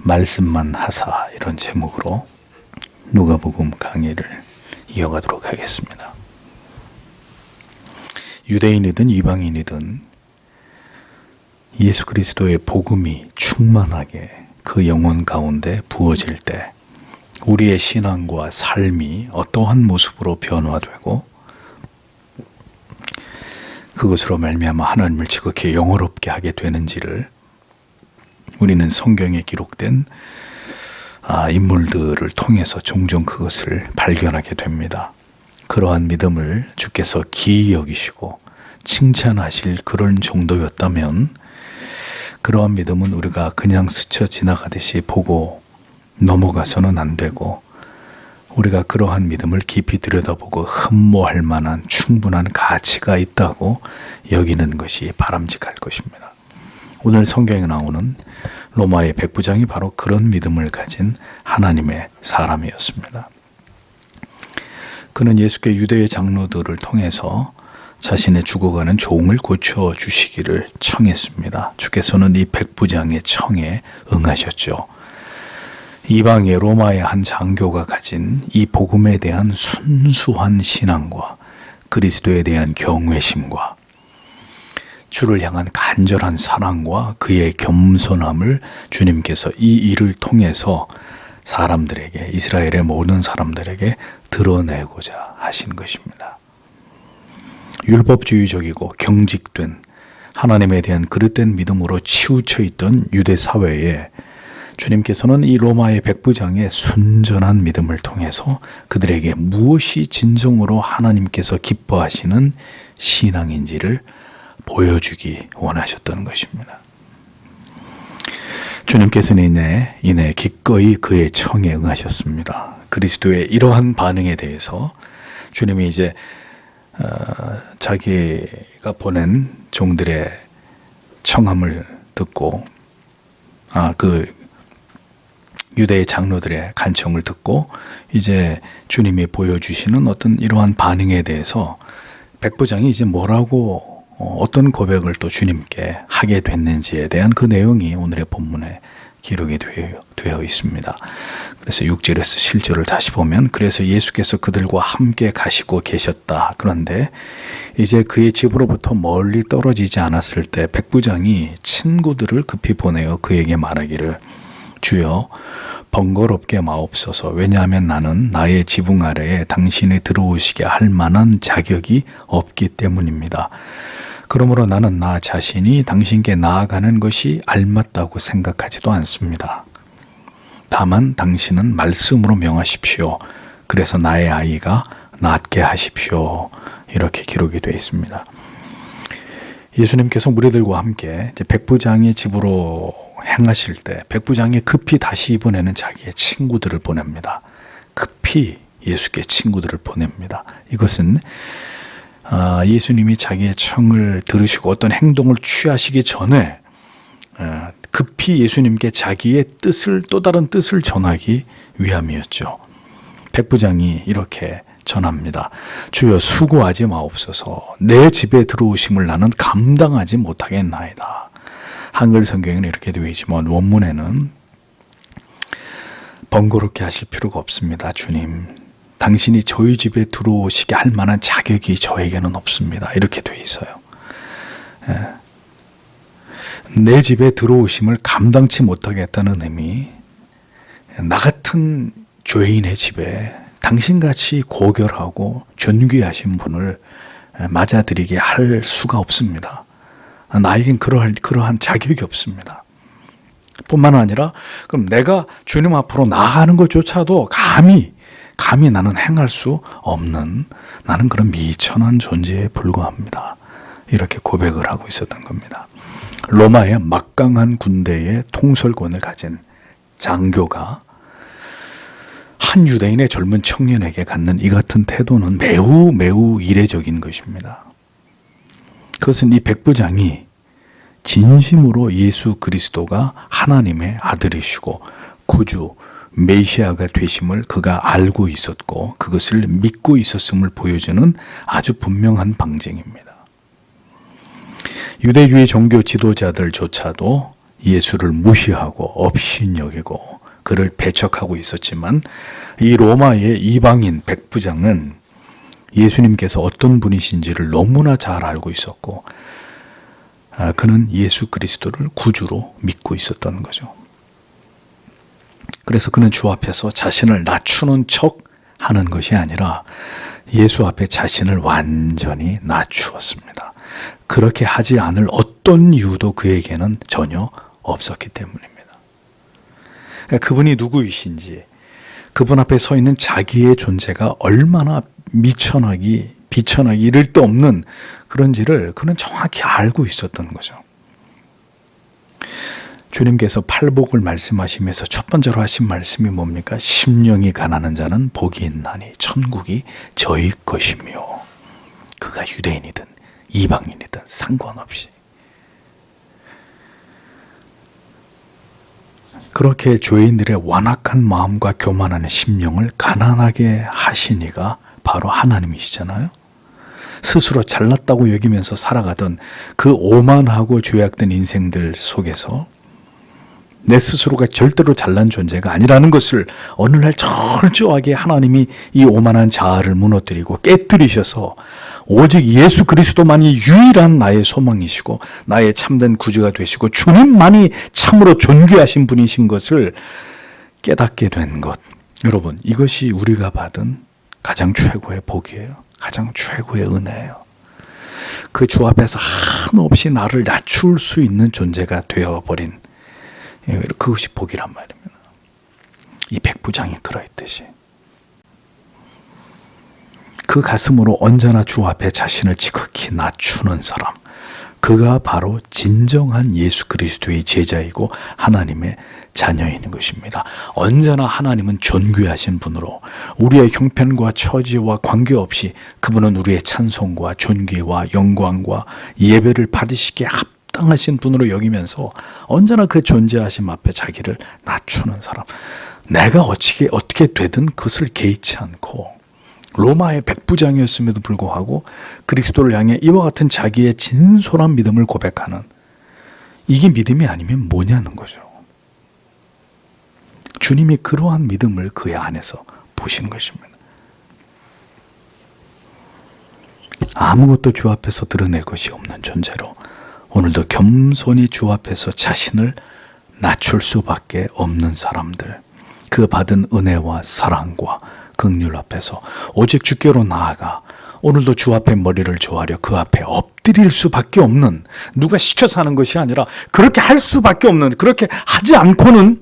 말씀만 하사, 이런 제목으로 누가복음 강의를 이어가도록 하겠습니다. 유대인이든 이방인이든 예수 그리스도의 복음이 충만하게 그 영혼 가운데 부어질 때 우리의 신앙과 삶이 어떠한 모습으로 변화되고 그것으로 말미암아 하나님을 지극히 영화롭게 하게 되는지를 우리는 성경에 기록된 인물들을 통해서 종종 그것을 발견하게 됩니다. 그러한 믿음을 주께서 기이 여기시고 칭찬하실 그런 정도였다면 그러한 믿음은 우리가 그냥 스쳐 지나가듯이 보고 넘어가서는 안 되고 우리가 그러한 믿음을 깊이 들여다보고 흠모할 만한 충분한 가치가 있다고 여기는 것이 바람직할 것입니다. 오늘 성경에 나오는 로마의 백부장이 바로 그런 믿음을 가진 하나님의 사람이었습니다. 그는 예수께 유대의 장로들을 통해서 자신의 죽어가는 종을 고쳐주시기를 청했습니다. 주께서는 이 백부장의 청에 응하셨죠. 이방의 로마의 한 장교가 가진 이 복음에 대한 순수한 신앙과 그리스도에 대한 경외심과 주를 향한 간절한 사랑과 그의 겸손함을 주님께서 이 일을 통해서 사람들에게, 이스라엘의 모든 사람들에게 드러내고자 하신 것입니다. 율법주의적이고 경직된 하나님에 대한 그릇된 믿음으로 치우쳐 있던 유대 사회에 주님께서는 이 로마의 백부장의 순전한 믿음을 통해서 그들에게 무엇이 진정으로 하나님께서 기뻐하시는 신앙인지를 보여주기 원하셨던 것입니다. 주님께서는 이내 기꺼이 그의 청에 응하셨습니다. 그리스도의 이러한 반응에 대해서 주님이 이제 자기가 보낸 종들의 청함을 듣고 그 유대의 장로들의 간청을 듣고 이제 주님이 보여주시는 어떤 이러한 반응에 대해서 백부장이 이제 뭐라고 어떤 고백을 또 주님께 하게 됐는지에 대한 그 내용이 오늘의 본문에 기록이 되어 있습니다. 그래서 6절에서 7절을 다시 보면 그래서 예수께서 그들과 함께 가시고 계셨다. 그런데 이제 그의 집으로부터 멀리 떨어지지 않았을 때 백부장이 친구들을 급히 보내어 그에게 말하기를 주여 번거롭게 마옵소서. 왜냐하면 나는 나의 지붕 아래에 당신이 들어오시게 할 만한 자격이 없기 때문입니다. 그러므로 나는 나 자신이 당신께 나아가는 것이 알맞다고 생각하지도 않습니다. 다만 당신은 말씀으로 명하십시오. 그래서 나의 아이가 낫게 하십시오. 이렇게 기록이 되어 있습니다. 예수님께서 무리들과 함께 백부장의 집으로 행하실 때 백부장이 급히 다시 이번에는 자기의 친구들을 보냅니다. 급히 예수께 친구들을 보냅니다. 이것은 예수님이 자기의 청을 들으시고 어떤 행동을 취하시기 전에 급히 예수님께 자기의 뜻을, 또 다른 뜻을 전하기 위함이었죠. 백부장이 이렇게 전합니다. 주여 수고하지 마옵소서. 내 집에 들어오심을 나는 감당하지 못하겠나이다. 한글 성경에는 이렇게 되어 있지만 원문에는 번거롭게 하실 필요가 없습니다. 주님, 당신이 저희 집에 들어오시게 할 만한 자격이 저에게는 없습니다. 이렇게 되어 있어요. 내 집에 들어오심을 감당치 못하겠다는 의미, 나 같은 죄인의 집에 당신같이 고결하고 존귀하신 분을 맞아들이게 할 수가 없습니다. 나에겐 그러한 자격이 없습니다. 뿐만 아니라 그럼 내가 주님 앞으로 나아가는 것조차도 감히 나는 행할 수 없는 나는 그런 미천한 존재에 불과합니다. 이렇게 고백을 하고 있었던 겁니다. 로마의 막강한 군대의 통솔권을 가진 장교가 한 유대인의 젊은 청년에게 갖는 이 같은 태도는 매우 이례적인 것입니다. 그것은 이 백부장이 진심으로 예수 그리스도가 하나님의 아들이시고 구주 메시아가 되심을 그가 알고 있었고 그것을 믿고 있었음을 보여주는 아주 분명한 방증입니다. 유대주의 종교 지도자들조차도 예수를 무시하고 업신여기고 그를 배척하고 있었지만 이 로마의 이방인 백부장은 예수님께서 어떤 분이신지를 너무나 잘 알고 있었고 그는 예수 그리스도를 구주로 믿고 있었던 거죠. 그래서 그는 주 앞에서 자신을 낮추는 척 하는 것이 아니라 예수 앞에 자신을 완전히 낮추었습니다. 그렇게 하지 않을 어떤 이유도 그에게는 전혀 없었기 때문입니다. 그분이 누구이신지, 그분 앞에 서 있는 자기의 존재가 얼마나 비천하기 이를 데 없는 그런지를 그는 정확히 알고 있었던 거죠. 주님께서 팔복을 말씀하시면서 첫 번째로 하신 말씀이 뭡니까? 심령이 가난한 자는 복이 있나니 천국이 저희 것이며, 그가 유대인이든 이방인이든 상관없이 그렇게 죄인들의 완악한 마음과 교만하는 심령을 가난하게 하신 이가 바로 하나님이시잖아요. 스스로 잘났다고 여기면서 살아가던 그 오만하고 죄악된 인생들 속에서 내 스스로가 절대로 잘난 존재가 아니라는 것을 어느 날 철저하게 하나님이 이 오만한 자아를 무너뜨리고 깨뜨리셔서 오직 예수 그리스도만이 유일한 나의 소망이시고 나의 참된 구주가 되시고 주님만이 참으로 존귀하신 분이신 것을 깨닫게 된 것, 여러분, 이것이 우리가 받은 가장 최고의 복이에요. 가장 최고의 은혜예요. 그 주 앞에서 한없이 나를 낮출 수 있는 존재가 되어버린, 그것이 복이란 말입니다. 이 백부장이 그러했듯이 그 가슴으로 언제나 주 앞에 자신을 지극히 낮추는 사람, 그가 바로 진정한 예수 그리스도의 제자이고 하나님의 자녀인 것입니다. 언제나 하나님은 존귀하신 분으로 우리의 형편과 처지와 관계없이 그분은 우리의 찬송과 존귀와 영광과 예배를 받으시기에 합당하신 분으로 여기면서 언제나 그 존재하심 앞에 자기를 낮추는 사람, 내가 어떻게 되든 그것을 개의치 않고 로마의 백부장이었음에도 불구하고 그리스도를 향해 이와 같은 자기의 진솔한 믿음을 고백하는, 이게 믿음이 아니면 뭐냐는 거죠. 주님이 그러한 믿음을 그의 안에서 보신 것입니다. 아무것도 주 앞에서 드러낼 것이 없는 존재로 오늘도 겸손히 주 앞에서 자신을 낮출 수밖에 없는 사람들, 그 받은 은혜와 사랑과 긍휼 앞에서 오직 주께로 나아가 오늘도 주 앞에 머리를 조아려 그 앞에 엎드릴 수밖에 없는, 누가 시켜서 하는 것이 아니라 그렇게 할 수밖에 없는, 그렇게 하지 않고는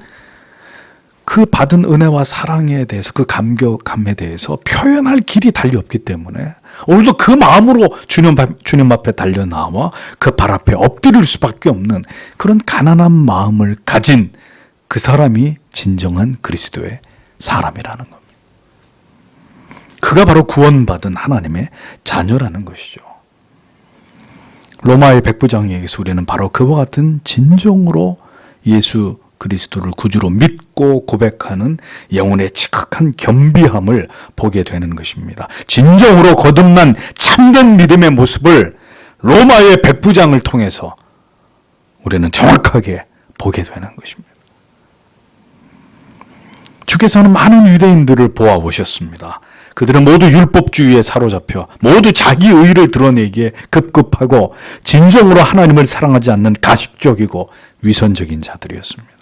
그 받은 은혜와 사랑에 대해서, 그 감격함에 대해서 표현할 길이 달리 없기 때문에 오늘도 그 마음으로 주님 앞에 달려나와 그 발 앞에 엎드릴 수밖에 없는 그런 가난한 마음을 가진 그 사람이 진정한 그리스도의 사람이라는 겁니다. 그가 바로 구원받은 하나님의 자녀라는 것이죠. 로마의 백부장에게서 우리는 바로 그와 같은 진정으로 예수 그리스도를 구주로 믿고 고백하는 영혼의 지극한 겸비함을 보게 되는 것입니다. 진정으로 거듭난 참된 믿음의 모습을 로마의 백부장을 통해서 우리는 정확하게 보게 되는 것입니다. 주께서는 많은 유대인들을 보아오셨습니다. 그들은 모두 율법주의에 사로잡혀 모두 자기 의를 드러내기에 급급하고 진정으로 하나님을 사랑하지 않는 가식적이고 위선적인 자들이었습니다.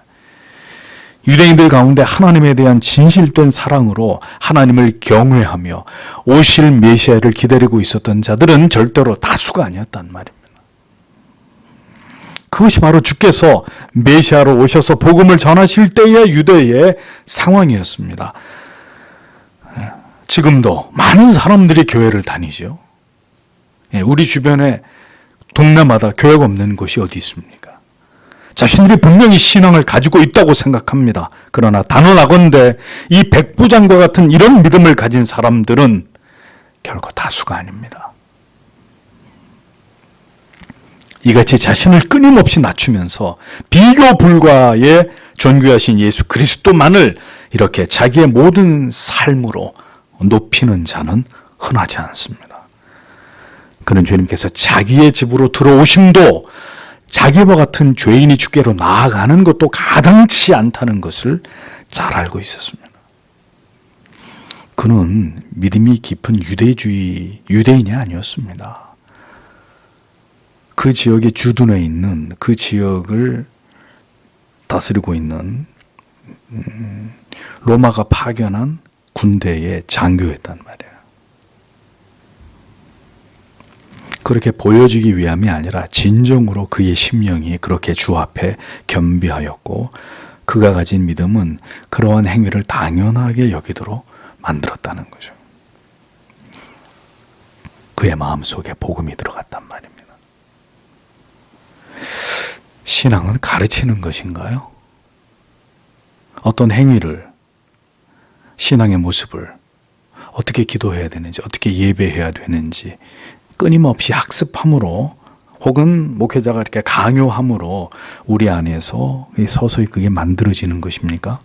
유대인들 가운데 하나님에 대한 진실된 사랑으로 하나님을 경외하며 오실 메시아를 기다리고 있었던 자들은 절대로 다수가 아니었단 말입니다. 그것이 바로 주께서 메시아로 오셔서 복음을 전하실 때의 유대의 상황이었습니다. 지금도 많은 사람들이 교회를 다니죠. 우리 주변에 동네마다 교회가 없는 곳이 어디 있습니까? 자신들이 분명히 신앙을 가지고 있다고 생각합니다. 그러나 단언하건대 이 백부장과 같은 이런 믿음을 가진 사람들은 결코 다수가 아닙니다. 이같이 자신을 끊임없이 낮추면서 비교 불가의 존귀하신 예수 그리스도만을 이렇게 자기의 모든 삶으로 높이는 자는 흔하지 않습니다. 그는 주님께서 자기의 집으로 들어오심도 자기와 같은 죄인이 주께로 나아가는 것도 가당치 않다는 것을 잘 알고 있었습니다. 그는 믿음이 깊은 유대인이 아니었습니다. 그 지역의 주둔에 있는, 그 지역을 다스리고 있는 로마가 파견한 군대의 장교였단 말이에요. 그렇게 보여지기 위함이 아니라 진정으로 그의 심령이 그렇게 주 앞에 겸비하였고, 그가 가진 믿음은 그러한 행위를 당연하게 여기도록 만들었다는 거죠. 그의 마음속에 복음이 들어갔단 말입니다. 신앙은 가르치는 것인가요? 어떤 행위를, 신앙의 모습을 어떻게 기도해야 되는지, 어떻게 예배해야 되는지 끊임없이 학습함으로, 혹은 목회자가 이렇게 강요함으로 우리 안에서 서서히 그게 만들어지는 것입니까?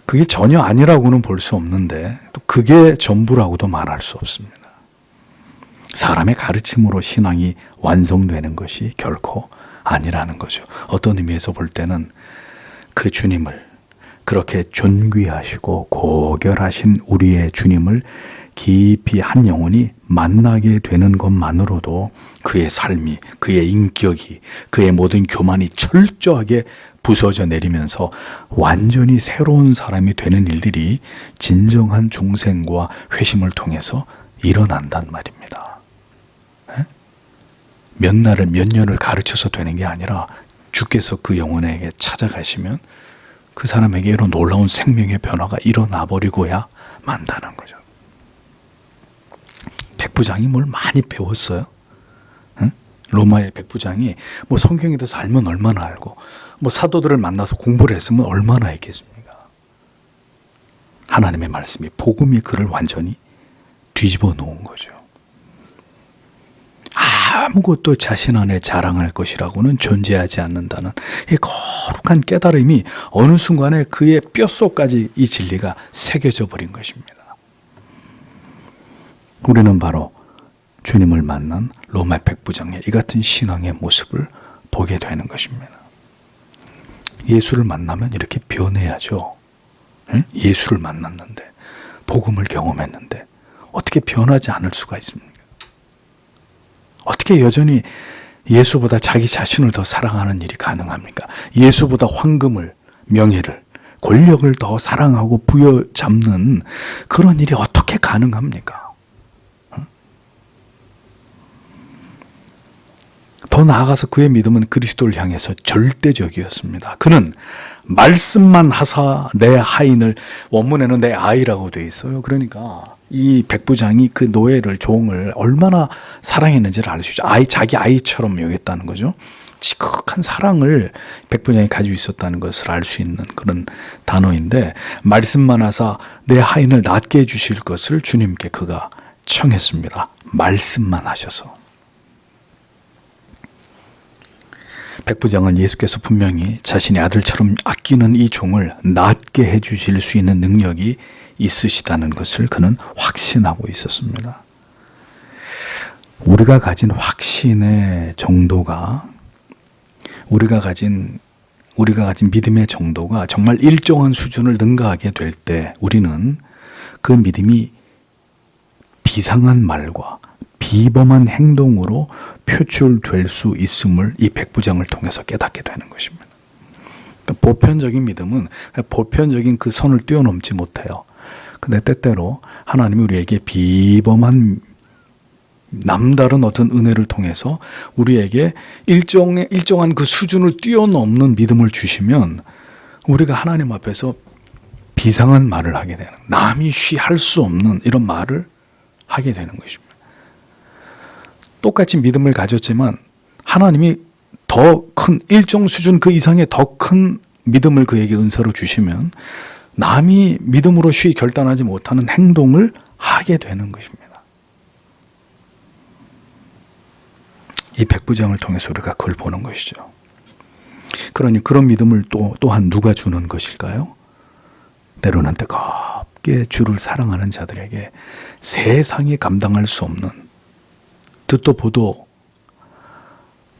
그게 전혀 아니라고는 볼 수 없는데, 또 그게 전부라고도 말할 수 없습니다. 사람의 가르침으로 신앙이 완성되는 것이 결코 아니라는 거죠. 어떤 의미에서 볼 때는 그 주님을, 그렇게 존귀하시고 고결하신 우리의 주님을 깊이 한 영혼이 만나게 되는 것만으로도 그의 삶이, 그의 인격이, 그의 모든 교만이 철저하게 부서져 내리면서 완전히 새로운 사람이 되는 일들이 진정한 중생과 회심을 통해서 일어난단 말입니다. 몇 날을, 몇 년을 가르쳐서 되는 게 아니라 주께서 그 영혼에게 찾아가시면 그 사람에게 이런 놀라운 생명의 변화가 일어나 버리고야 만다는 거죠. 백부장이 뭘 많이 배웠어요? 응? 로마의 백부장이 뭐 성경에 대해서 알면 얼마나 알고, 뭐 사도들을 만나서 공부를 했으면 얼마나 했겠습니까? 하나님의 말씀이, 복음이 그를 완전히 뒤집어 놓은 거죠. 아무것도 자신 안에 자랑할 것이라고는 존재하지 않는다는 이 거룩한 깨달음이 어느 순간에 그의 뼛속까지 이 진리가 새겨져 버린 것입니다. 우리는 바로 주님을 만난 로마 백부장의 이 같은 신앙의 모습을 보게 되는 것입니다. 예수를 만나면 이렇게 변해야죠. 예수를 만났는데, 복음을 경험했는데 어떻게 변하지 않을 수가 있습니까? 어떻게 여전히 예수보다 자기 자신을 더 사랑하는 일이 가능합니까? 예수보다 황금을, 명예를, 권력을 더 사랑하고 부여잡는 그런 일이 어떻게 가능합니까? 더 나아가서 그의 믿음은 그리스도를 향해서 절대적이었습니다. 그는 말씀만 하사 내 하인을, 원문에는 내 아이라고 되어 있어요. 그러니까 이 백부장이 그 노예를, 종을 얼마나 사랑했는지를 알 수 있죠. 자기 아이처럼 여겼다는 거죠. 지극한 사랑을 백부장이 가지고 있었다는 것을 알 수 있는 그런 단어인데, 말씀만 하사 내 하인을 낫게 해주실 것을 주님께 그가 청했습니다. 말씀만 하셔서. 백부장은 예수께서 분명히 자신의 아들처럼 아끼는 이 종을 낫게 해주실 수 있는 능력이 있으시다는 것을 그는 확신하고 있었습니다. 우리가 가진 확신의 정도가, 우리가 가진 믿음의 정도가 정말 일정한 수준을 능가하게 될 때, 우리는 그 믿음이 비상한 말과 비범한 행동으로 표출될 수 있음을 이 백부장을 통해서 깨닫게 되는 것입니다. 그러니까 보편적인 믿음은 보편적인 그 선을 뛰어넘지 못해요. 근데 때때로 하나님이 우리에게 비범한 남다른 어떤 은혜를 통해서 우리에게 일정한 그 수준을 뛰어넘는 믿음을 주시면 우리가 하나님 앞에서 비상한 말을 하게 되는, 남이 할 수 없는 이런 말을 하게 되는 것입니다. 똑같이 믿음을 가졌지만 하나님이 더 큰, 일정 수준 그 이상의 더 큰 믿음을 그에게 은사로 주시면 남이 믿음으로 쉬이 결단하지 못하는 행동을 하게 되는 것입니다. 이 백부장을 통해서 우리가 그걸 보는 것이죠. 그러니 그런 믿음을 또한 누가 주는 것일까요? 때로는 뜨겁게 주를 사랑하는 자들에게 세상이 감당할 수 없는, 듣도 보도 할 수 없는,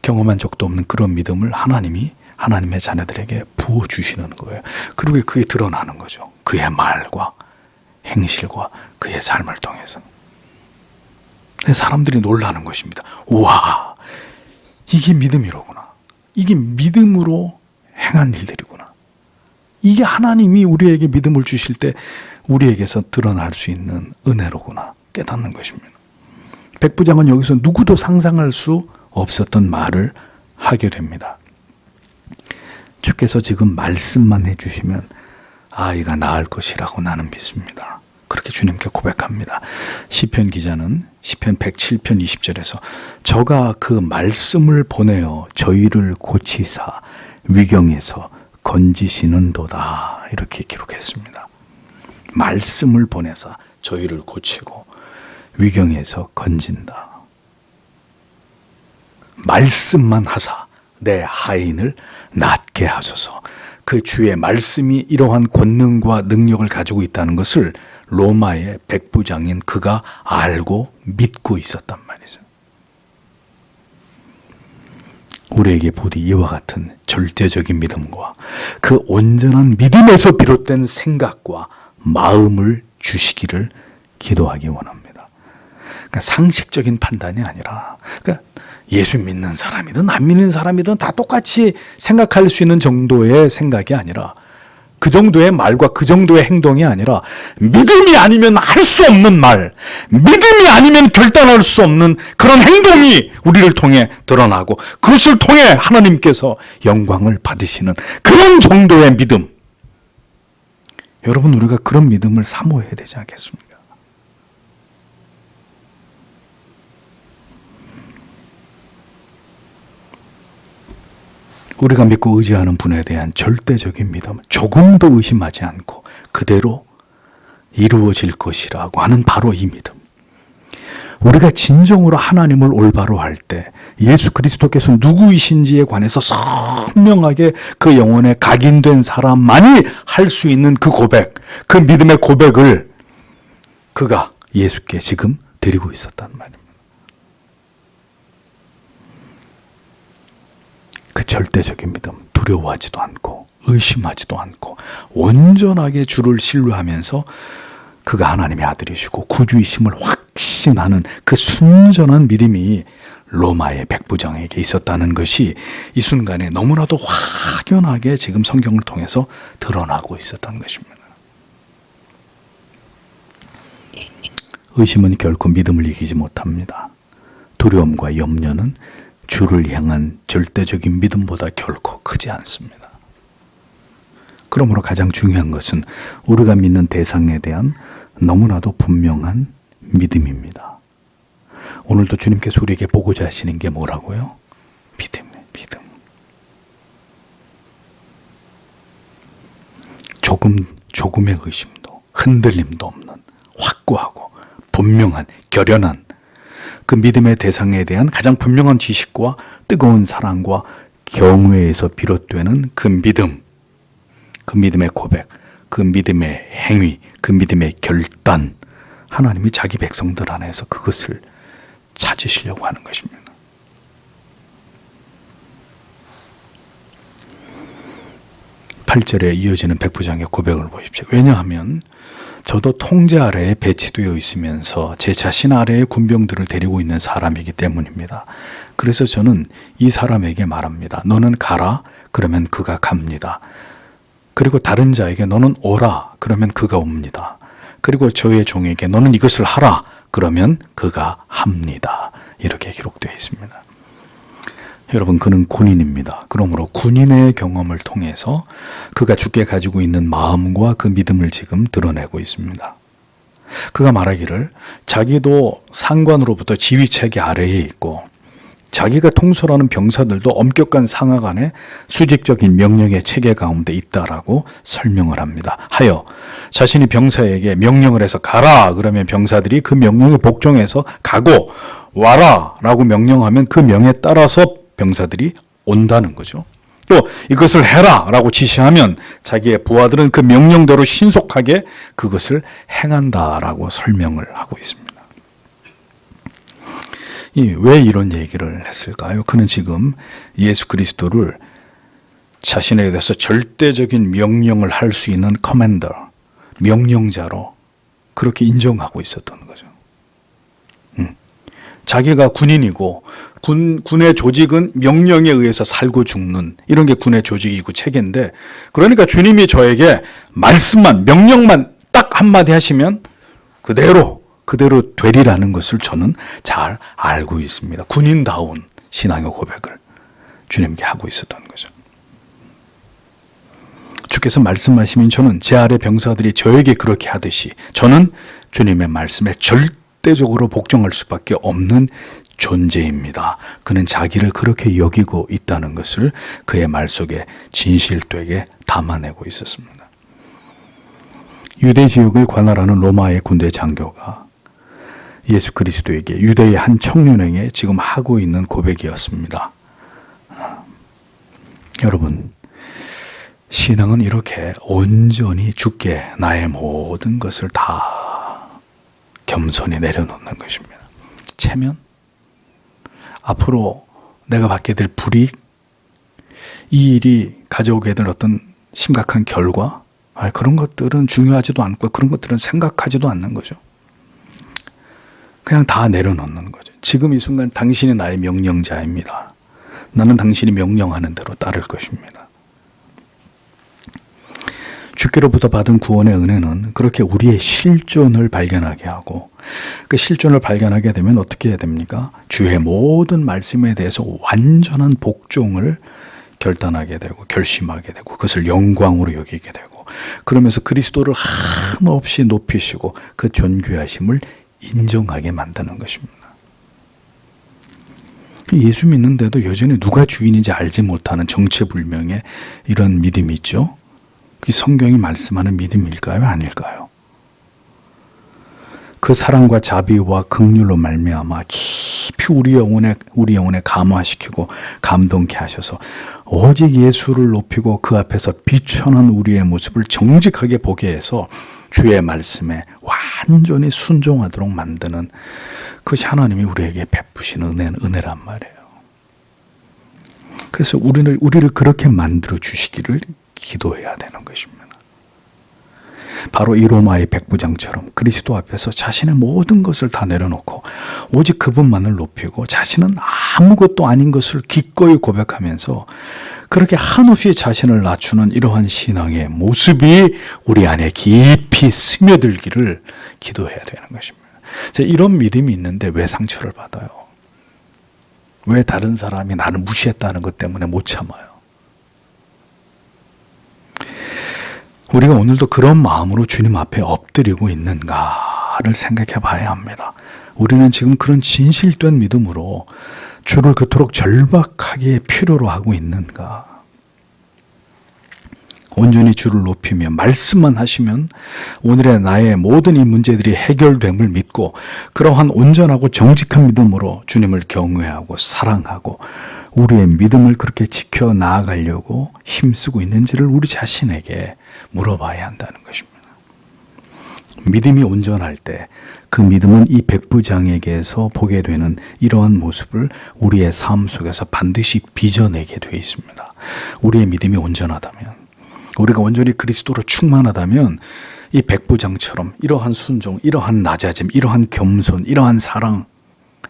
이런 말을 하게 되는 것입니다. 경험한 적도 없는 그런 믿음을 하나님이 하나님의 자녀들에게 부어주시는 거예요. 그리고 그게 드러나는 거죠. 그의 말과 행실과 그의 삶을 통해서. 사람들이 놀라는 것입니다. 우와, 이게 믿음이로구나. 이게 믿음으로 행한 일들이구나. 이게 하나님이 우리에게 믿음을 주실 때 우리에게서 드러날 수 있는 은혜로구나 깨닫는 것입니다. 백부장은 여기서 누구도 상상할 수 없었던 말을 하게 됩니다. 주께서 지금 말씀만 해주시면 아이가 나을 것이라고 나는 믿습니다. 그렇게 주님께 고백합니다. 시편 기자는 시편 107편 20절에서 저가 그 말씀을 보내어 저희를 고치사 위경에서 건지시는도다 이렇게 기록했습니다. 말씀을 보내사 저희를 고치고 위경에서 건진다. 말씀만 하사 내 하인을 낫게 하소서. 그 주의 말씀이 이러한 권능과 능력을 가지고 있다는 것을 로마의 백부장인 그가 알고 믿고 있었단 말이죠. 우리에게 부디 이와 같은 절대적인 믿음과 그 온전한 믿음에서 비롯된 생각과 마음을 주시기를 기도하기 원합니다. 그러니까 상식적인 판단이 아니라, 그러니까 예수 믿는 사람이든 안 믿는 사람이든 다 똑같이 생각할 수 있는 정도의 생각이 아니라, 그 정도의 말과 그 정도의 행동이 아니라 믿음이 아니면 할 수 없는 말, 믿음이 아니면 결단할 수 없는 그런 행동이 우리를 통해 드러나고 그것을 통해 하나님께서 영광을 받으시는 그런 정도의 믿음. 여러분, 우리가 그런 믿음을 사모해야 되지 않겠습니까? 우리가 믿고 의지하는 분에 대한 절대적인 믿음, 조금도 의심하지 않고 그대로 이루어질 것이라고 하는 바로 이 믿음. 우리가 진정으로 하나님을 올바로 할 때 예수 그리스도께서 누구이신지에 관해서 선명하게 그 영혼에 각인된 사람만이 할 수 있는 그 고백, 그 믿음의 고백을 그가 예수께 지금 드리고 있었단 말입니다. 그 절대적인 믿음, 두려워하지도 않고 의심하지도 않고 온전하게 주를 신뢰하면서 그가 하나님의 아들이시고 구주이심을 확신하는 그 순전한 믿음이 로마의 백부장에게 있었다는 것이 이 순간에 너무나도 확연하게 지금 성경을 통해서 드러나고 있었던 것입니다. 의심은 결코 믿음을 이기지 못합니다. 두려움과 염려는 주를 향한 절대적인 믿음보다 결코 크지 않습니다. 그러므로 가장 중요한 것은 우리가 믿는 대상에 대한 너무나도 분명한 믿음입니다. 오늘도 주님께서 우리에게 보고자 하시는 게 뭐라고요? 믿음이에요, 믿음. 조금의 의심도 흔들림도 없는 확고하고 분명한 결연한 그 믿음의 대상에 대한 가장 분명한 지식과 뜨거운 사랑과 경외에서 비롯되는 그 믿음, 그 믿음의 고백, 그 믿음의 행위, 그 믿음의 결단, 하나님이 자기 백성들 안에서 그것을 찾으시려고 하는 것입니다. 팔 절에 이어지는 백부장의 고백을 보십시오. 왜냐하면 저도 통제 아래에 배치되어 있으면서 제 자신 아래에 군병들을 데리고 있는 사람이기 때문입니다. 그래서 저는 이 사람에게 말합니다. 너는 가라. 그러면 그가 갑니다. 그리고 다른 자에게 너는 오라. 그러면 그가 옵니다. 그리고 저의 종에게 너는 이것을 하라. 그러면 그가 합니다. 이렇게 기록되어 있습니다. 여러분, 그는 군인입니다. 그러므로 군인의 경험을 통해서 그가 주께 가지고 있는 마음과 그 믿음을 지금 드러내고 있습니다. 그가 말하기를 자기도 상관으로부터 지휘체계 아래에 있고 자기가 통솔하는 병사들도 엄격한 상하 간의 수직적인 명령의 체계 가운데 있다라고 설명을 합니다. 하여 자신이 병사에게 명령을 해서 가라 그러면 병사들이 그 명령에 복종해서 가고 와라 라고 명령하면 그 명에 따라서 병사들이 온다는 거죠. 또 이것을 해라 라고 지시하면 자기의 부하들은 그 명령대로 신속하게 그것을 행한다라고 설명을 하고 있습니다. 왜 이런 얘기를 했을까요? 그는 지금 예수 그리스도를 자신에 대해서 절대적인 명령을 할 수 있는 커맨더, 명령자로 그렇게 인정하고 있었던 거죠. 자기가 군인이고 군의 조직은 명령에 의해서 살고 죽는 이런 게 군의 조직이고 체계인데, 그러니까 주님이 저에게 말씀만, 명령만 딱 한마디 하시면 그대로 되리라는 것을 저는 잘 알고 있습니다. 군인다운 신앙의 고백을 주님께 하고 있었던 거죠. 주께서 말씀하시면 저는 제 아래 병사들이 저에게 그렇게 하듯이 저는 주님의 말씀에 절대적으로 복종할 수밖에 없는 존재입니다. 그는 자기를 그렇게 여기고 있다는 것을 그의 말 속에 진실되게 담아내고 있었습니다. 유대 지역을 관할하는 로마의 군대 장교가 예수 그리스도에게 유대의 한 청년에게 지금 하고 있는 고백이었습니다. 여러분, 신앙은 이렇게 온전히 주께 나의 모든 것을 다 겸손히 내려놓는 것입니다. 체면, 앞으로 내가 받게 될 불이익, 이 일이 가져오게 될 어떤 심각한 결과, 그런 것들은 중요하지도 않고 그런 것들은 생각하지도 않는 거죠. 그냥 다 내려놓는 거죠. 지금 이 순간 당신이 나의 명령자입니다. 나는 당신이 명령하는 대로 따를 것입니다. 주께로부터 받은 구원의 은혜는 그렇게 우리의 실존을 발견하게 하고, 그 실존을 발견하게 되면 어떻게 해야 됩니까? 주의 모든 말씀에 대해서 완전한 복종을 결단하게 되고 결심하게 되고 그것을 영광으로 여기게 되고, 그러면서 그리스도를 한없이 높이시고 그 존귀하심을 인정하게 만드는 것입니다. 예수 믿는데도 여전히 누가 주인인지 알지 못하는 정체불명의 이런 믿음이 있죠. 그 성경이 말씀하는 믿음일까요? 아닐까요? 그 사랑과 자비와 긍휼로 말미암아 깊이 우리 영혼에 감화시키고 감동케 하셔서 오직 예수를 높이고 그 앞에서 비천한 우리의 모습을 정직하게 보게 해서 주의 말씀에 완전히 순종하도록 만드는 그것이 하나님이 우리에게 베푸시는 은혜란 말이에요. 그래서 우리를 그렇게 만들어 주시기를 기도해야 되는 것입니다. 바로 이 로마의 백부장처럼 그리스도 앞에서 자신의 모든 것을 다 내려놓고 오직 그분만을 높이고 자신은 아무것도 아닌 것을 기꺼이 고백하면서 그렇게 한없이 자신을 낮추는 이러한 신앙의 모습이 우리 안에 깊이 스며들기를 기도해야 되는 것입니다. 이런 믿음이 있는데 왜 상처를 받아요? 왜 다른 사람이 나를 무시했다는 것 때문에 못 참아요? 우리가 오늘도 그런 마음으로 주님 앞에 엎드리고 있는가를 생각해 봐야 합니다. 우리는 지금 그런 진실된 믿음으로 주를 그토록 절박하게 필요로 하고 있는가? 온전히 주를 높이며 말씀만 하시면 오늘의 나의 모든 이 문제들이 해결됨을 믿고 그러한 온전하고 정직한 믿음으로 주님을 경외하고 사랑하고 우리의 믿음을 그렇게 지켜 나아가려고 힘쓰고 있는지를 우리 자신에게 물어봐야 한다는 것입니다. 믿음이 온전할 때 그 믿음은 이 백부장에게서 보게 되는 이러한 모습을 우리의 삶 속에서 반드시 빚어내게 되어 있습니다. 우리의 믿음이 온전하다면, 우리가 온전히 그리스도로 충만하다면 이 백부장처럼 이러한 순종, 이러한 낮아짐, 이러한 겸손, 이러한 사랑,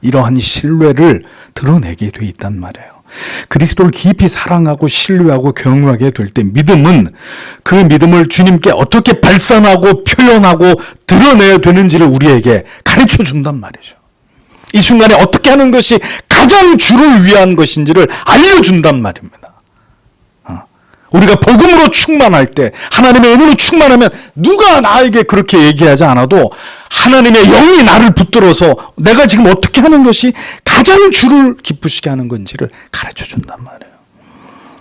이러한 신뢰를 드러내게 돼 있단 말이에요. 그리스도를 깊이 사랑하고 신뢰하고 경외하게 될 때 믿음은 그 믿음을 주님께 어떻게 발산하고 표현하고 드러내야 되는지를 우리에게 가르쳐 준단 말이죠. 이 순간에 어떻게 하는 것이 가장 주를 위한 것인지를 알려준단 말입니다. 우리가 복음으로 충만할 때, 하나님의 은혜로 충만하면 누가 나에게 그렇게 얘기하지 않아도 하나님의 영이 나를 붙들어서 내가 지금 어떻게 하는 것이 가장 주를 기쁘시게 하는 건지를 가르쳐 준단 말이에요.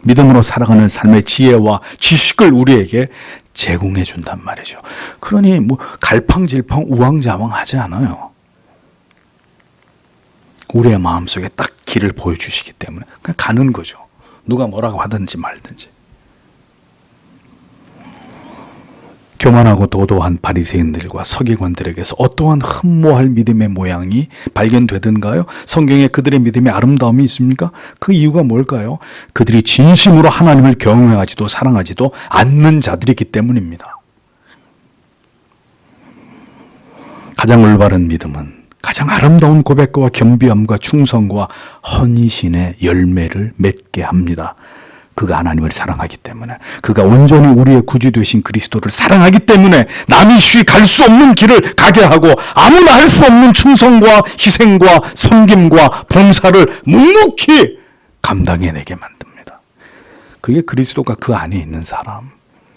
믿음으로 살아가는 삶의 지혜와 지식을 우리에게 제공해 준단 말이죠. 그러니 갈팡질팡 우왕좌왕 하지 않아요. 우리의 마음속에 딱 길을 보여주시기 때문에 그냥 가는 거죠. 누가 뭐라고 하든지 말든지. 교만하고 도도한 바리새인들과 서기관들에게서 어떠한 흠모할 믿음의 모양이 발견되던가요? 성경에 그들의 믿음의 아름다움이 있습니까? 그 이유가 뭘까요? 그들이 진심으로 하나님을 경외하지도 사랑하지도 않는 자들이기 때문입니다. 가장 올바른 믿음은 가장 아름다운 고백과 겸비함과 충성과 헌신의 열매를 맺게 합니다. 그가 하나님을 사랑하기 때문에, 그가 온전히 우리의 구주 되신 그리스도를 사랑하기 때문에 남이 쉬 갈 수 없는 길을 가게 하고 아무나 할 수 없는 충성과 희생과 섬김과 봉사를 묵묵히 감당해내게 만듭니다. 그게 그리스도가 그 안에 있는 사람,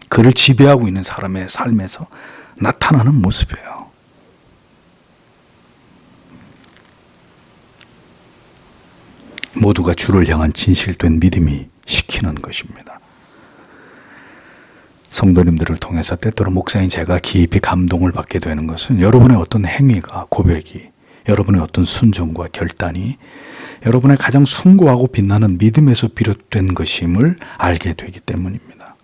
그를 지배하고 있는 사람의 삶에서 나타나는 모습이에요. 모두가 주를 향한 진실된 믿음이 시키는 것입니다. 성도님들을 통해서 때때로 목사인 제가 깊이 감동을 받게 되는 것은 여러분의 어떤 행위가, 고백이, 여러분의 어떤 순종과 결단이 여러분의 가장 숭고하고 빛나는 믿음에서 비롯된 것임을 알게 되기 때문입니다.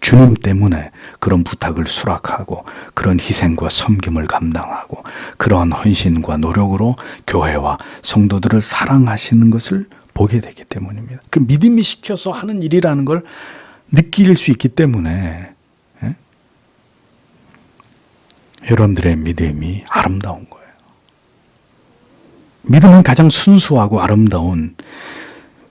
주님 때문에 그런 부탁을 수락하고 그런 희생과 섬김을 감당하고 그러한 헌신과 노력으로 교회와 성도들을 사랑하시는 것을 보게 되기 때문입니다. 그 믿음이 시켜서 하는 일이라는 걸 느낄 수 있기 때문에 여러분들의 믿음이 아름다운 거예요. 믿음은 가장 순수하고 아름다운,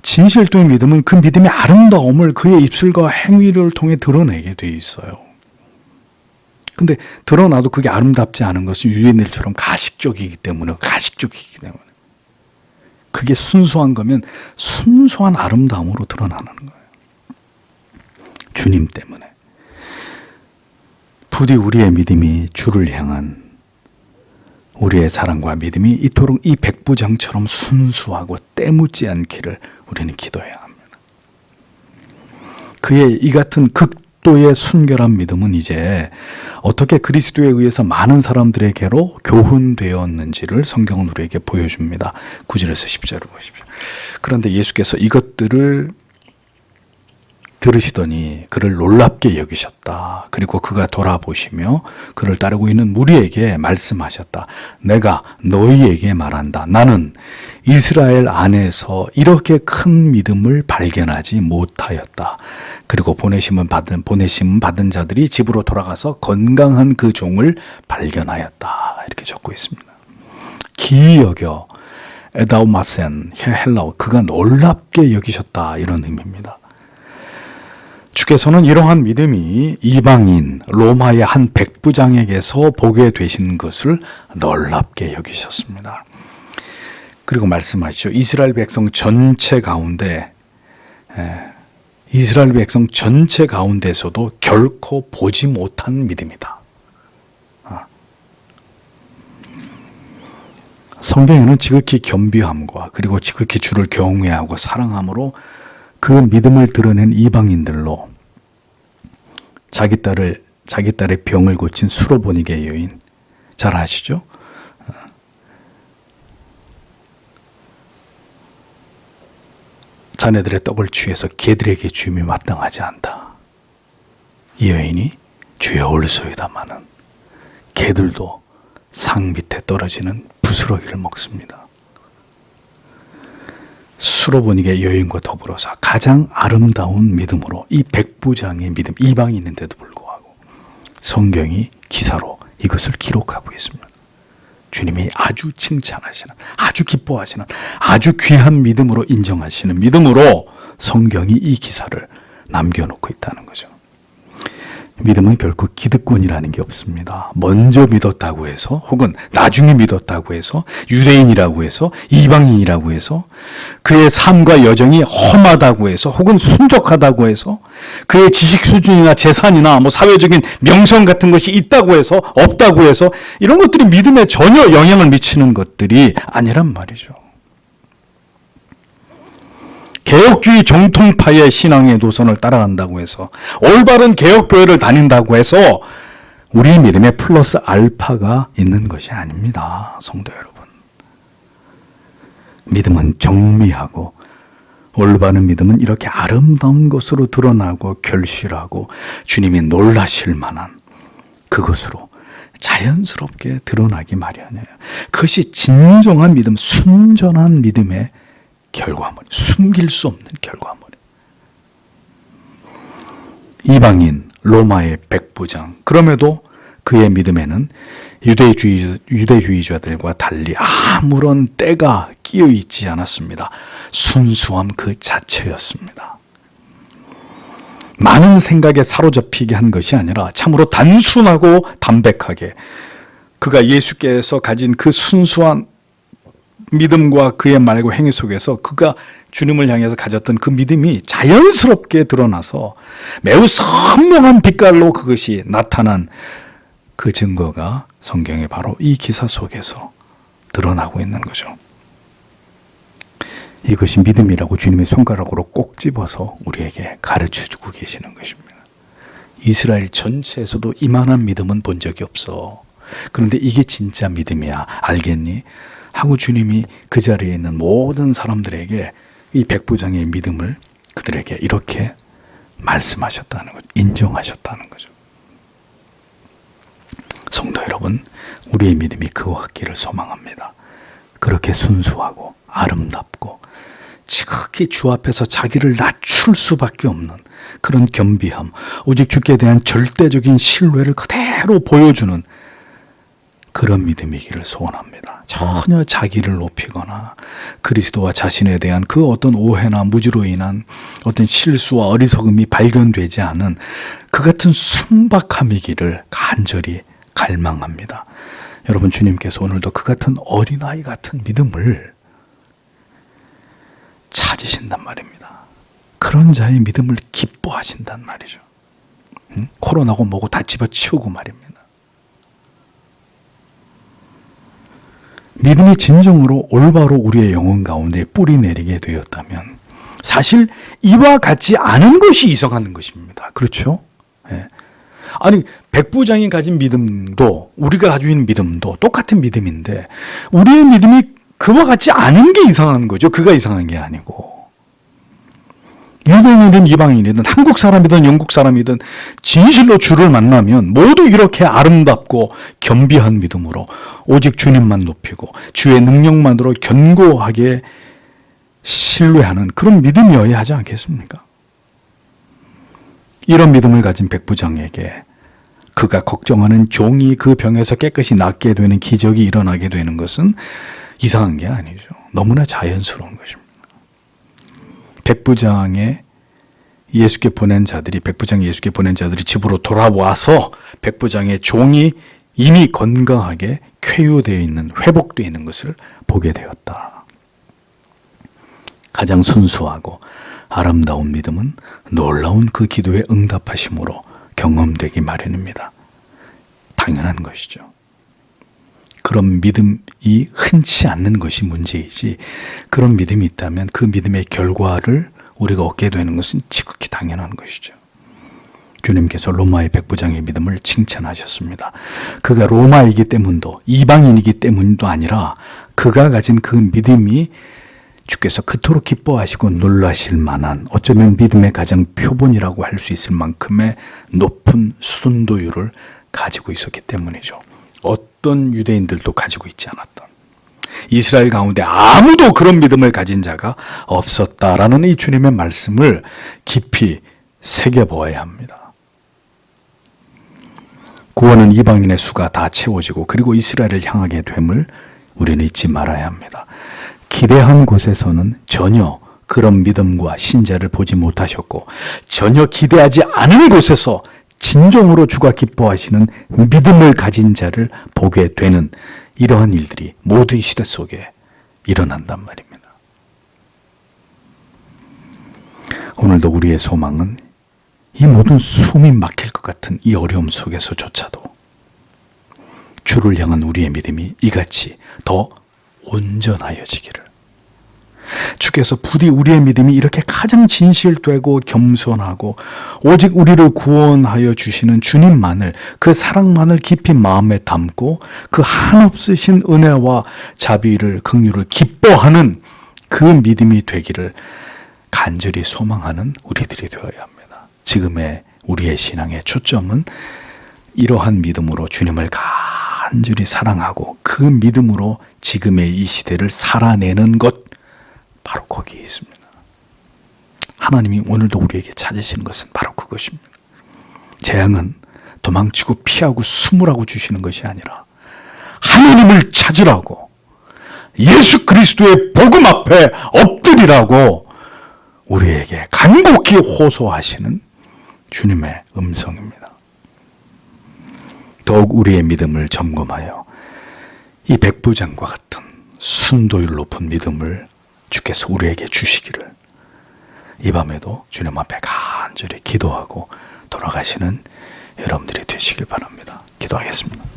진실된 믿음은 그 믿음의 아름다움을 그의 입술과 행위를 통해 드러내게 돼 있어요. 근데 드러나도 그게 아름답지 않은 것은 유대인들처럼 가식적이기 때문에, 그게 순수한 거면 순수한 아름다움으로 드러나는 거예요. 주님 때문에. 부디 우리의 믿음이 주를 향한 우리의 사랑과 믿음이 이토록 이 백부장처럼 순수하고 때묻지 않기를 우리는 기도해야 합니다. 그의 이 같은 극도의 순결한 믿음은 이제 어떻게 그리스도에 의해서 많은 사람들에게로 교훈되었는지를 성경은 우리에게 보여줍니다. 9절에서 10절을 보십시오. 그런데 예수께서 이것들을 들으시더니 그를 놀랍게 여기셨다. 그리고 그가 돌아보시며 그를 따르고 있는 무리에게 말씀하셨다. 내가 너희에게 말한다. 나는 이스라엘 안에서 이렇게 큰 믿음을 발견하지 못하였다. 그리고 보내심은 받은 자들이 집으로 돌아가서 건강한 그 종을 발견하였다. 이렇게 적고 있습니다. 기이 여겨 에다우마센 헬라어, 그가 놀랍게 여기셨다, 이런 의미입니다. 주께서는 이러한 믿음이 이방인 로마의 한 백부장에게서 보게 되신 것을 놀랍게 여기셨습니다. 그리고 말씀하시죠. 이스라엘 백성 전체 가운데서도 결코 보지 못한 믿음이다. 성경에는 지극히 겸비함과 그리고 지극히 주를 경외하고 사랑함으로 그 믿음을 드러낸 이방인들로 자기 딸의 병을 고친 수로보니게 여인, 잘 아시죠? 자네들의 떡을 취해서 개들에게 주임이 마땅하지 않다. 이 여인이 주여 올소이다마는 개들도 상 밑에 떨어지는 부스러기를 먹습니다. 수로보니게 여인과 더불어서 가장 아름다운 믿음으로 이 백부장의 믿음, 이방인인데도 불구하고 성경이 기사로 이것을 기록하고 있습니다. 주님이 아주 칭찬하시는, 아주 기뻐하시는, 아주 귀한 믿음으로 인정하시는 믿음으로 성경이 이 기사를 남겨놓고 있다는 거죠. 믿음은 결코 기득권이라는 게 없습니다. 먼저 믿었다고 해서, 혹은 나중에 믿었다고 해서, 유대인이라고 해서, 이방인이라고 해서, 그의 삶과 여정이 험하다고 해서, 혹은 순적하다고 해서, 그의 지식 수준이나 재산이나 사회적인 명성 같은 것이 있다고 해서, 없다고 해서, 이런 것들이 믿음에 전혀 영향을 미치는 것들이 아니란 말이죠. 개혁주의 정통파의 신앙의 노선을 따라간다고 해서, 올바른 개혁교회를 다닌다고 해서 우리의 믿음에 플러스 알파가 있는 것이 아닙니다. 성도 여러분, 믿음은 정미하고 올바른 믿음은 이렇게 아름다운 것으로 드러나고 결실하고 주님이 놀라실 만한 그것으로 자연스럽게 드러나기 마련이에요. 그것이 진정한 믿음, 순전한 믿음의 결과물, 숨길 수 없는 결과물. 이방인 로마의 백부장, 그럼에도 그의 믿음에는 유대주의자들과 달리 아무런 때가 끼어 있지 않았습니다. 순수함 그 자체였습니다. 많은 생각에 사로잡히게 한 것이 아니라 참으로 단순하고 담백하게 그가 예수께서 가진 그 순수한 믿음과 그의 말과 행위 속에서 그가 주님을 향해서 가졌던 그 믿음이 자연스럽게 드러나서 매우 선명한 빛깔로 그것이 나타난 그 증거가 성경의 바로 이 기사 속에서 드러나고 있는 거죠. 이것이 믿음이라고 주님의 손가락으로 꼭 집어서 우리에게 가르쳐주고 계시는 것입니다. 이스라엘 전체에서도 이만한 믿음은 본 적이 없어. 그런데 이게 진짜 믿음이야. 알겠니? 하고 주님이 그 자리에 있는 모든 사람들에게 이 백부장의 믿음을 그들에게 이렇게 말씀하셨다는 거죠. 인정하셨다는 거죠. 성도 여러분, 우리의 믿음이 그와 같기를 소망합니다. 그렇게 순수하고 아름답고 지극히 주 앞에서 자기를 낮출 수밖에 없는 그런 겸비함, 오직 주께 대한 절대적인 신뢰를 그대로 보여주는 그런 믿음이기를 소원합니다. 전혀 자기를 높이거나 그리스도와 자신에 대한 그 어떤 오해나 무지로 인한 어떤 실수와 어리석음이 발견되지 않은 그 같은 순박함이기를 간절히 갈망합니다. 여러분, 주님께서 오늘도 그 같은 어린아이 같은 믿음을 찾으신단 말입니다. 그런 자의 믿음을 기뻐하신단 말이죠. 코로나고 뭐고 다 집어치우고 말입니다. 믿음이 진정으로 올바로 우리의 영혼 가운데 뿌리 내리게 되었다면 사실 이와 같지 않은 것이 이상한 것입니다. 그렇죠? 예. 아니, 백부장이 가진 믿음도 우리가 가지고 있는 믿음도 똑같은 믿음인데 우리의 믿음이 그와 같지 않은 게 이상한 거죠. 그가 이상한 게 아니고. 유대인이든 이방인이든 한국 사람이든 영국 사람이든 진실로 주를 만나면 모두 이렇게 아름답고 겸비한 믿음으로 오직 주님만 높이고 주의 능력만으로 견고하게 신뢰하는 그런 믿음이어야 하지 않겠습니까? 이런 믿음을 가진 백부장에게 그가 걱정하는 종이 그 병에서 깨끗이 낫게 되는 기적이 일어나게 되는 것은 이상한 게 아니죠. 너무나 자연스러운 것입니다. 백부장이 예수께 보낸 자들이 집으로 돌아와서 백부장의 종이 이미 건강하게 쾌유되어 있는, 회복되어 있는 것을 보게 되었다. 가장 순수하고 아름다운 믿음은 놀라운 그 기도에 응답하심으로 경험되기 마련입니다. 당연한 것이죠. 그런 믿음이 흔치 않는 것이 문제이지 그런 믿음이 있다면 그 믿음의 결과를 우리가 얻게 되는 것은 지극히 당연한 것이죠. 주님께서 로마의 백부장의 믿음을 칭찬하셨습니다. 그가 로마이기 때문도 이방인이기 때문도 아니라 그가 가진 그 믿음이 주께서 그토록 기뻐하시고 놀라실 만한 어쩌면 믿음의 가장 표본이라고 할 수 있을 만큼의 높은 순도율을 가지고 있었기 때문이죠. 어떤 유대인들도 가지고 있지 않았던, 이스라엘 가운데 아무도 그런 믿음을 가진 자가 없었다라는 이 주님의 말씀을 깊이 새겨보아야 합니다. 구원은 이방인의 수가 다 채워지고 그리고 이스라엘을 향하게 됨을 우리는 잊지 말아야 합니다. 기대한 곳에서는 전혀 그런 믿음과 신자를 보지 못하셨고 전혀 기대하지 않은 곳에서 진정으로 주가 기뻐하시는 믿음을 가진 자를 보게 되는 이러한 일들이 모든 시대 속에 일어난단 말입니다. 오늘도 우리의 소망은 이 모든 숨이 막힐 것 같은 이 어려움 속에서조차도 주를 향한 우리의 믿음이 이같이 더 온전하여지기를, 주께서 부디 우리의 믿음이 이렇게 가장 진실되고 겸손하고 오직 우리를 구원하여 주시는 주님만을, 그 사랑만을 깊이 마음에 담고 그 한없으신 은혜와 자비를, 긍휼을 기뻐하는 그 믿음이 되기를 간절히 소망하는 우리들이 되어야 합니다. 지금의 우리의 신앙의 초점은 이러한 믿음으로 주님을 간절히 사랑하고 그 믿음으로 지금의 이 시대를 살아내는 것, 바로 거기에 있습니다. 하나님이 오늘도 우리에게 찾으시는 것은 바로 그것입니다. 재앙은 도망치고 피하고 숨으라고 주시는 것이 아니라 하나님을 찾으라고, 예수 그리스도의 복음 앞에 엎드리라고 우리에게 간곡히 호소하시는 주님의 음성입니다. 더욱 우리의 믿음을 점검하여 이 백부장과 같은 순도율 높은 믿음을 주께서 우리에게 주시기를 이 밤에도 주님 앞에 간절히 기도하고 돌아가시는 여러분들이 되시길 바랍니다. 기도하겠습니다.